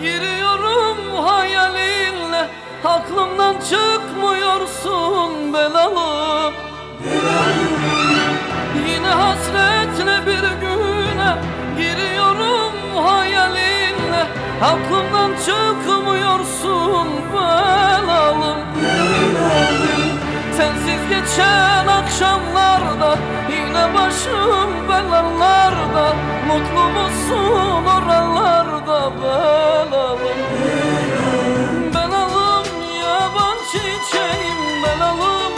Giriyorum hayalinle, aklımdan çıkmıyorsun belalım. Yine hasretle bir güne giriyorum hayalinle, aklımdan çıkmıyorsun belalım. Sensiz geçen akşamlarda yine başım belalarda, mutlu musun oralarda belalım? Belalım yaban çiçeğim belalım,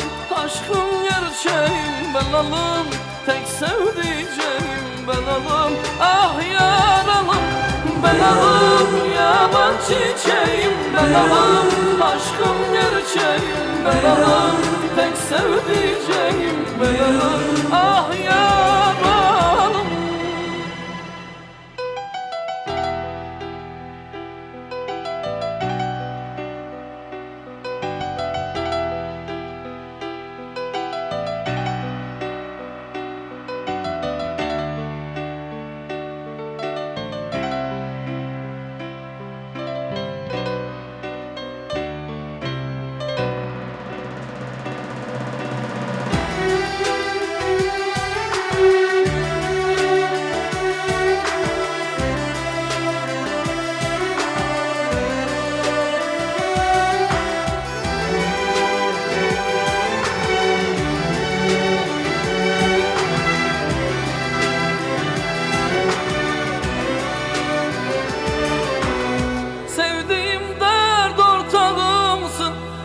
aşkım gerçeğim belalım, tek sevdiceğim belalım. Ah yaralım belalım, yaban çiçeğim belalım, aşkım gerçeğim belalım, tek sevdiceğim belalım. Ah yaralım.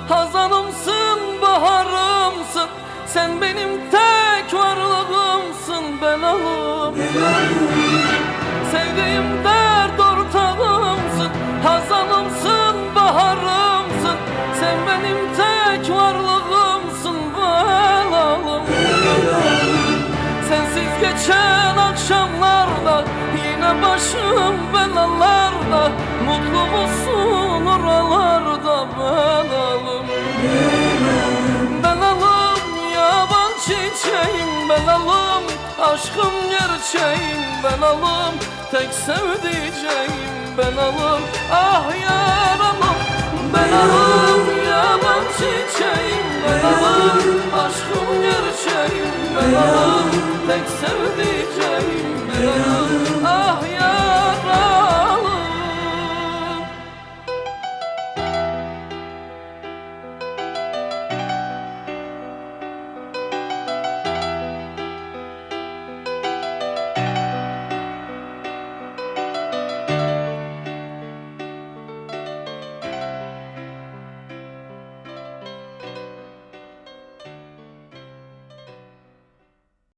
Hazanımsın, baharımsın, sen benim tek varlığımsın belalım. Sevdiğim dert ortağımsın, hazanımsın, baharımsın, sen benim tek varlığımsın belalım. Sensiz geçen akşamlarda yine başım belalarda, mutlu musun oralarda belalım? Belalım yaban çiçeğim belalım, aşkım gerçeğim belalım, tek sevdiceğim belalım. Ah yaralım belalım, yaban çiçeğim belalım, aşkım gerçeğim belalım,